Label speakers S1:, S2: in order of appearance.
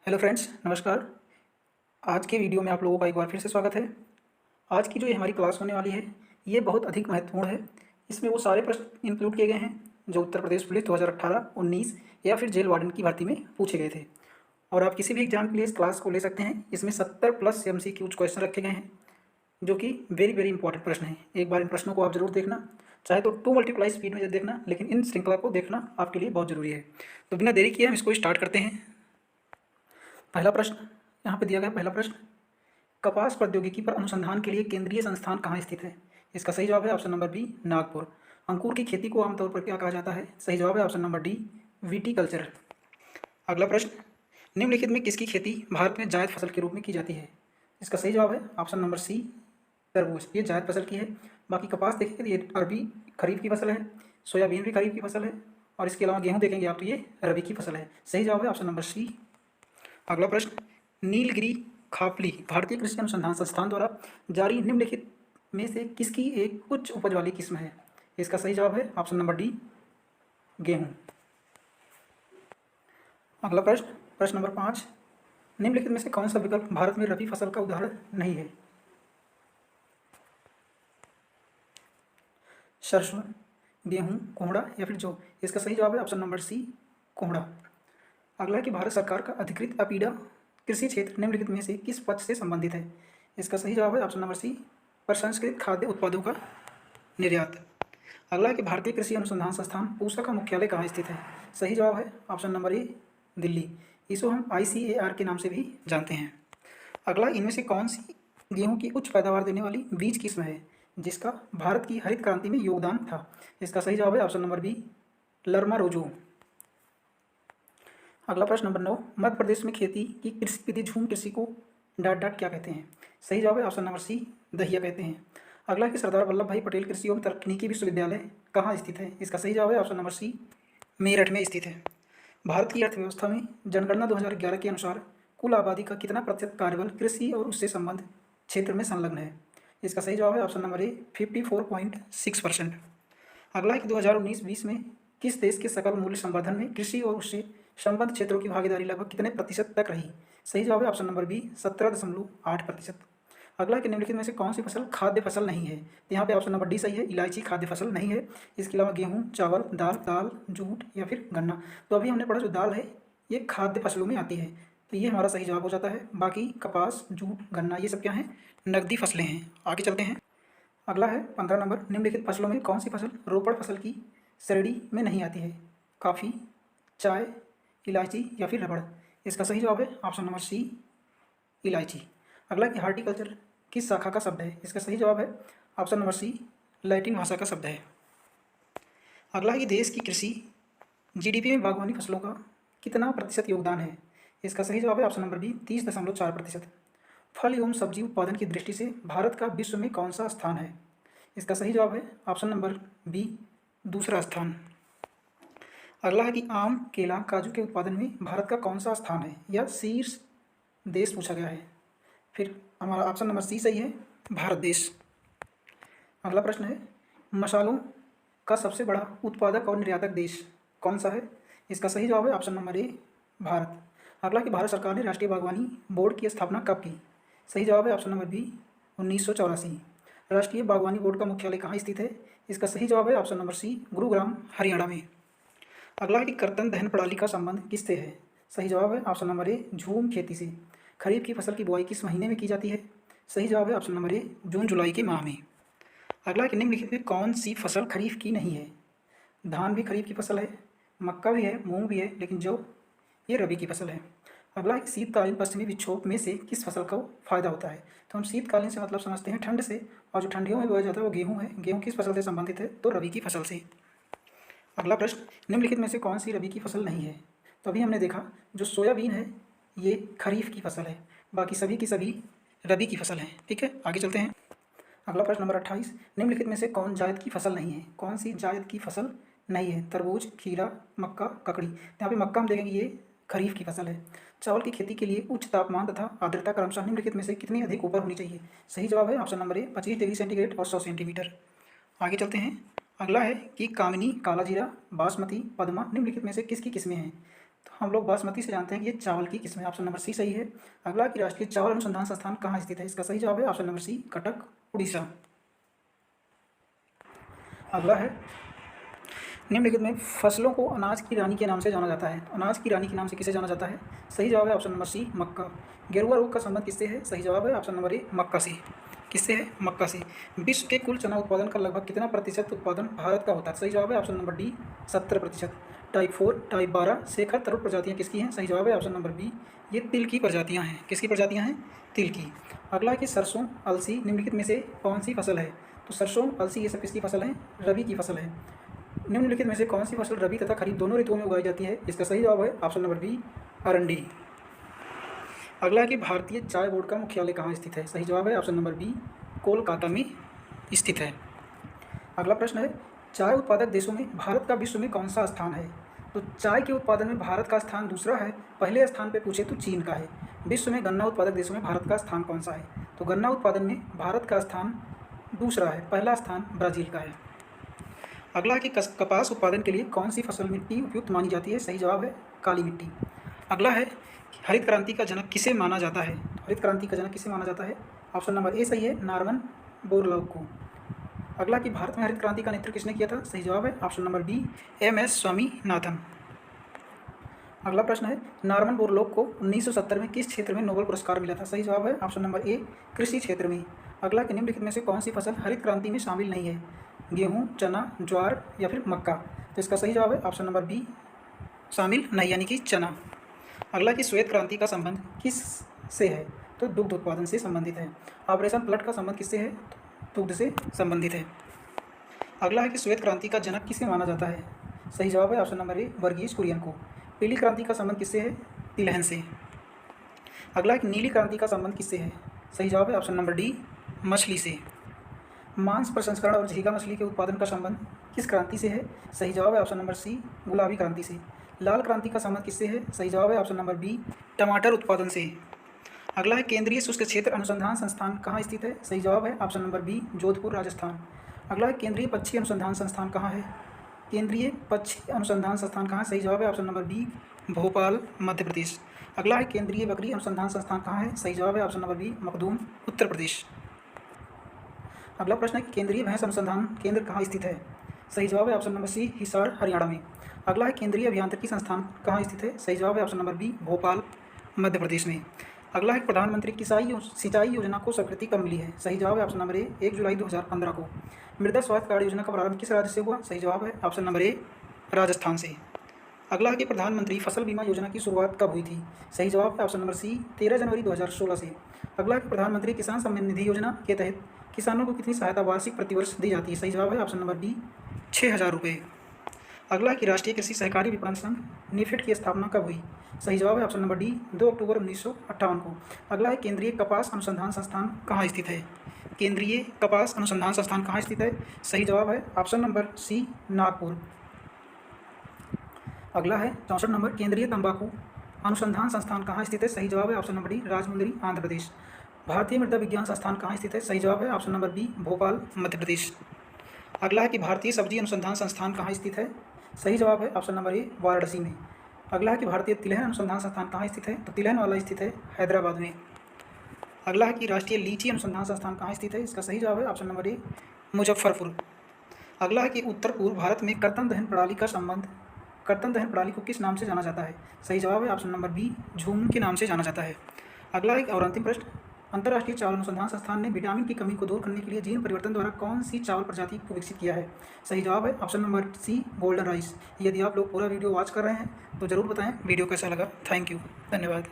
S1: Hello friends, नमस्कार। आज के वीडियो में आप लोगों का एक बार फिर से स्वागत है। आज की जो ये हमारी क्लास होने वाली है, ये बहुत अधिक महत्वपूर्ण है। इसमें वो सारे प्रश्न इंक्लूड किए गए हैं जो उत्तर प्रदेश पुलिस 2018-19 या फिर जेल वार्डन की भर्ती में पूछे गए थे। और आप किसी भी एग्जाम के लिए इस क्लास को ले सकते हैं। इसमें 70 प्लस MCQ क्वेश्चन रखे गए हैं जो कि वेरी वेरी इंपॉर्टेंट प्रश्न हैं। एक बार इन प्रश्नों को आप जरूर देखना, चाहे तो 2 मल्टीप्लाई स्पीड में देखना, लेकिन इन श्रृंखला को देखना आपके लिए बहुत ज़रूरी है। तो बिना देरी किए हम इसको स्टार्ट करते हैं। पहला प्रश्न यहाँ पे दिया गया। पहला प्रश्न, कपास प्रौद्योगिकी पर अनुसंधान के लिए केंद्रीय संस्थान कहाँ स्थित है? इसका सही जवाब है ऑप्शन नंबर बी, नागपुर। अंकुर की खेती को आमतौर पर क्या कहा जाता है? सही जवाब है ऑप्शन नंबर डी, विटीकल्चर। अगला प्रश्न, निम्नलिखित में किसकी खेती भारत में जायद फसल के रूप में की जाती है? इसका सही जवाब है ऑप्शन नंबर सी, तरबूज। ये जायद फसल की है। बाकी कपास देखेंगे तो ये अरबी खरीफ की फसल है, सोयाबीन भी खरीफ की फसल है, और इसके अलावा गेहूँ देखेंगे आप तो ये रबी की फसल है। सही जवाब है ऑप्शन नंबर सी। अगला प्रश्न, नीलगिरी खापली भारतीय कृषि अनुसंधान संस्थान द्वारा जारी निम्नलिखित में से किसकी एक उच्च उपज वाली किस्म है? इसका सही जवाब है ऑप्शन नंबर डी, गेहूं। अगला प्रश्न, प्रश्न नंबर 5, निम्नलिखित में से कौन सा विकल्प भारत में रबी फसल का उदाहरण नहीं है? सरसों, गेहूं, कोहड़ा या फिर जौ। इसका सही जवाब है ऑप्शन नंबर सी, कोहड़ा। अगला है कि भारत सरकार का अधिकृत अपीडा कृषि क्षेत्र निम्नलिखित में से किस पक्ष से संबंधित है? इसका सही जवाब है ऑप्शन नंबर सी, प्रसंस्कृत खाद्य उत्पादों का निर्यात। अगला है कि भारतीय कृषि अनुसंधान संस्थान पूसा का मुख्यालय कहाँ स्थित है? सही जवाब है ऑप्शन नंबर ए, दिल्ली। इसको हम ICAR के नाम से भी जानते हैं। अगला, इनमें से कौन सी गेहूं की उच्च पैदावार देने वाली बीज किस्म है जिसका भारत की हरित क्रांति में योगदान था? इसका सही जवाब है ऑप्शन नंबर बी, लरमा रोजो। अगला प्रश्न नंबर 9, मध्य प्रदेश में खेती की कृषि विधि झूम कृषि को डाट डाट क्या कहते हैं? सही जवाब है ऑप्शन नंबर सी, दहिया कहते हैं। अगला है कि सरदार वल्लभ भाई पटेल कृषि एवं तकनीकी विश्वविद्यालय कहाँ स्थित है? इसका सही जवाब है ऑप्शन नंबर सी, मेरठ में स्थित है। भारत की अर्थव्यवस्था में जनगणना 2011 के अनुसार कुल आबादी का कितना प्रतिशत कार्यबल कृषि और उससे संबंध क्षेत्र में संलग्न है? इसका सही जवाब है ऑप्शन नंबर ए, 54.6%। अगला है कि 2019-20 में किस देश के सकल मूल्य संवर्धन में कृषि और उससे संबद्ध क्षेत्रों की भागीदारी लगभग कितने प्रतिशत तक रही? सही जवाब है ऑप्शन नंबर बी, 17.8%। अगला है कि निम्नलिखित में से कौन सी फसल खाद्य फसल नहीं है? तो यहाँ पे ऑप्शन नंबर डी सही है, इलायची खाद्य फसल नहीं है। इसके अलावा गेहूँ, चावल, दाल, जूट या फिर गन्ना। तो अभी हमने पढ़ा जो दाल है ये खाद्य फसलों में आती है, तो ये हमारा सही जवाब हो जाता है। बाकी कपास, जूट, गन्ना ये सब क्या हैं? नकदी फसलें हैं। आगे चलते हैं। अगला है 15 नंबर, निम्नलिखित फसलों में कौन सी फसल रोपड़ फसल की श्रेणी में नहीं आती है? कॉफ़ी, चाय, इलायची या फिर रबड़। इसका सही जवाब है ऑप्शन नंबर सी, इलायची। अगला कि हार्टिकल्चर किस शाखा का शब्द है? इसका सही जवाब है ऑप्शन नंबर सी, लैटिन भाषा का शब्द है। अगला है कि देश की कृषि GDP में बागवानी फसलों का कितना प्रतिशत योगदान है? इसका सही जवाब है ऑप्शन नंबर बी, 30.4%। फल एवं सब्जी उत्पादन की दृष्टि से भारत का विश्व में कौन सा स्थान है? इसका सही जवाब है ऑप्शन नंबर बी, दूसरा स्थान। अगला है कि आम, केला, काजू के उत्पादन में भारत का कौन सा स्थान है या शीर्ष देश पूछा गया है? फिर हमारा ऑप्शन नंबर सी सही है, भारत देश। अगला प्रश्न है, मसालों का सबसे बड़ा उत्पादक और निर्यातक देश कौन सा है? इसका सही जवाब है ऑप्शन नंबर ए, भारत। अगला कि भारत सरकार ने राष्ट्रीय बागवानी बोर्ड की स्थापना कब की? सही जवाब है ऑप्शन नंबर बी, 1984। राष्ट्रीय बागवानी बोर्ड का मुख्यालय कहाँ स्थित है? इसका सही जवाब है option number C, Gurugram, Haryana में। अगला है कि कर्तन दहन प्रणाली का संबंध किससे है? सही जवाब है ऑप्शन नंबर ए, झूम खेती से। खरीफ की फसल की बुआई किस महीने में की जाती है? सही जवाब है ऑप्शन नंबर ए, जून जुलाई के माह में। अगला कि निम्नलिखित में कौन सी फसल खरीफ की नहीं है? धान भी खरीफ की फसल है, मक्का भी है, मूंग भी है, लेकिन जो ये रबी की फसल है। अगला है शीतकालीन पश्चिमी विक्षोभ में से किस फसल को फायदा होता है? तो हम शीतकालीन से मतलब समझते हैं ठंड से, और जो ठंडियों में बोया जाता है वो गेहूँ है। गेहूँ किस फसल से संबंधित है? तो रबी की फसल से। अगला प्रश्न, निम्नलिखित में से कौन सी रबी की फसल नहीं है? तो अभी हमने देखा जो सोयाबीन है ये खरीफ की फसल है, बाकी सभी की सभी रबी की फसल है। ठीक है, आगे चलते हैं। अगला प्रश्न नंबर 28, निम्नलिखित में से कौन जायद की फसल नहीं है? कौन सी जायद की फसल नहीं है? तरबूज, खीरा, मक्का, ककड़ी। यहाँ पे मक्का हम देखेंगे ये खरीफ की फसल है। चावल की खेती के लिए उच्च तापमान तथा आर्द्रता क्रमशः निम्नलिखित में से कितनी अधिक ऊपर होनी चाहिए? सही जवाब है ऑप्शन नंबर ए, 25 डिग्री सेंटीग्रेड और 100 सेंटीमीटर। आगे चलते हैं। अगला है कि कामिनी, काला जीरा, बासमती, पद्मा निम्नलिखित में से किसकी किस्में हैं? तो हम लोग बासमती से जानते हैं कि ये चावल की किस्म है। ऑप्शन नंबर सी सही है। अगला कि राष्ट्रीय चावल अनुसंधान संस्थान कहाँ स्थित है? इसका सही जवाब है option number C, Cuttack, Orissa. अगला है, निम्नलिखित में फसलों को अनाज की रानी के नाम से जाना जाता है। अनाज की रानी के नाम से किसे जाना जाता है? सही जवाब है ऑप्शन नंबर सी, मक्का। गेरुआ रोग का संबंध किससे है? सही जवाब है ऑप्शन नंबर ए, मक्का से। किससे है? मक्का से। विश्व के कुल चना उत्पादन का लगभग कितना प्रतिशत उत्पादन भारत का होता है? सही जवाब है option number D, 70%। Type 4, type 12 Shekhar Tarun प्रजातियाँ किसकी हैं? सही जवाब है ऑप्शन नंबर बी, ये तिल की प्रजातियाँ हैं। किसकी प्रजातियाँ हैं? तिल की। अगला कि सरसों, अलसी निम्नलिखित में से कौन सी फसल है? तो सरसों, अलसी ये सब किसकी फसल है? रबी की फसल है। निम्नलिखित में से कौन सी फसल रबी तथा खरीफ दोनों ऋतुओं में उगाई जाती है? इसका सही जवाब है ऑप्शन नंबर बी, अरंडी। अगला कि भारतीय चाय बोर्ड का मुख्यालय कहाँ स्थित है? सही जवाब है ऑप्शन नंबर बी, कोलकाता में स्थित है। अगला प्रश्न है, चाय उत्पादक देशों में भारत का विश्व में कौन सा स्थान है? तो चाय के उत्पादन में भारत का स्थान दूसरा है। पहले स्थान पे पूछे तो चीन का है। विश्व में गन्ना उत्पादक देशों में भारत का स्थान कौन सा है? तो गन्ना उत्पादन में भारत का स्थान दूसरा है, पहला स्थान ब्राज़ील का है। अगला कि कपास उत्पादन के लिए कौन सी फसल मिट्टी उपयुक्त मानी जाती है? सही जवाब है काली मिट्टी। अगला है, हरित क्रांति का जनक किसे माना जाता है? हरित क्रांति का जनक किसे माना जाता है? ऑप्शन नंबर ए सही है, नॉर्मन बोरलॉग को। अगला कि भारत में हरित क्रांति का नेतृत्व किसने किया था? सही जवाब है option number B, M S. Swaminathan. अगला प्रश्न है, नॉर्मन बोरलॉग को 1970 में किस क्षेत्र में नोबेल पुरस्कार मिला था? सही जवाब है ऑप्शन नंबर ए, कृषि क्षेत्र में। अगला कि निम्नलिखित में से कौन सी फसल हरित क्रांति में शामिल नहीं है? गेहूँ, चना, ज्वार या फिर मक्का? तो इसका सही जवाब है ऑप्शन नंबर बी, शामिल नहीं, यानी कि चना। अगला कि श्वेत क्रांति का संबंध किस से है? तो दुग्ध उत्पादन से संबंधित है। ऑपरेशन फ्लड का संबंध किससे है? दुग्ध से संबंधित है। अगला है कि श्वेत क्रांति का जनक किसे माना जाता है? सही जवाब है option number A, Verghese Kurien को। पीली क्रांति का संबंध किससे है? तिलहन से। अगला है कि नीली क्रांति का संबंध किससे है? सही जवाब है ऑप्शन नंबर डी, मछली से। मांस प्रसंस्करण और झींगा मछली के उत्पादन का संबंध किस क्रांति से है? सही जवाब है ऑप्शन नंबर सी, गुलाबी क्रांति से। लाल क्रांति का संबंध किससे है? सही जवाब है ऑप्शन नंबर बी, टमाटर उत्पादन से। अगला है, केंद्रीय शुष्क क्षेत्र अनुसंधान संस्थान कहाँ स्थित है? सही जवाब है option number B, Jodhpur, Rajasthan. अगला है, केंद्रीय पक्षी अनुसंधान संस्थान कहाँ है? केंद्रीय पक्षी अनुसंधान संस्थान कहाँ है? सही जवाब है option number B, Bhopal, Madhya Pradesh. अगला है, केंद्रीय बकरी अनुसंधान संस्थान कहाँ है? सही जवाब है option number B, Makhdoom, Uttar Pradesh. अगला प्रश्न है, केंद्रीय भैंस अनुसंधान केंद्र कहाँ स्थित है? सही जवाब है option number C, Hisar, Haryana में। अगला है, केंद्रीय अभियांत्रिकी संस्थान कहाँ स्थित है? सही जवाब है option number B, Bhopal, Madhya Pradesh में। अगला है, प्रधानमंत्री सिंचाई योजना को स्वीकृति कब मिली है? सही जवाब है ऑप्शन नंबर ए, 1 जुलाई 2015 को। मृदा स्वास्थ्य कार्ड योजना का प्रारंभ किस राज्य से हुआ? सही जवाब है ऑप्शन नंबर ए, राजस्थान से। अगला है कि प्रधानमंत्री फसल बीमा योजना की शुरुआत कब हुई थी? सही जवाब है ऑप्शन नंबर सी, 13 जनवरी 2016 से। अगला है कि प्रधानमंत्री किसान सम्मान निधि योजना के तहत किसानों को कितनी सहायता वार्षिक प्रतिवर्ष दी जाती है? सही जवाब है ऑप्शन नंबर बी, 6,000 रुपये। अगला कि राष्ट्रीय कृषि सहकारी विपणन संघ नेफेड की स्थापना कब हुई? सही जवाब है ऑप्शन नंबर डी, 2 अक्टूबर 1958 को। अगला है, केंद्रीय कपास अनुसंधान संस्थान कहाँ स्थित है? केंद्रीय कपास अनुसंधान संस्थान कहाँ स्थित है? सही जवाब है ऑप्शन नंबर सी, नागपुर। अगला है 64 नंबर, केंद्रीय तंबाकू अनुसंधान संस्थान कहाँ स्थित है? सही जवाब है option number D, Rajahmundry, Andhra Pradesh. भारतीय मृदा विज्ञान संस्थान कहाँ स्थित है? सही जवाब है option number B, Bhopal, Madhya Pradesh. अगला है कि भारतीय सब्जी अनुसंधान संस्थान कहाँ स्थित है? सही जवाब है ऑप्शन नंबर ए, वाराणसी में। अगला है कि भारतीय तिलहन अनुसंधान संस्थान कहाँ स्थित है? तो तिलहन वाला स्थित है हैदराबाद में। अगला है कि राष्ट्रीय लीची अनुसंधान संस्थान कहाँ स्थित है? इसका सही जवाब है ऑप्शन नंबर ए, मुजफ्फरपुर। अगला है कि उत्तर पूर्व भारत में कर्तन दहन प्रणाली को किस नाम से जाना जाता है? सही जवाब है ऑप्शन नंबर बी, झूम के नाम से जाना जाता है। अगला एक और अंतिम प्रश्न, अंतर्राष्ट्रीय चावल अनुसंधान संस्थान ने विटामिन की कमी को दूर करने के लिए जीन परिवर्तन द्वारा कौन सी चावल प्रजाति को विकसित किया है? सही जवाब है option number C, golden rice. यदि आप लोग पूरा वीडियो वॉच कर रहे हैं तो ज़रूर बताएं वीडियो कैसा लगा। थैंक यू, धन्यवाद।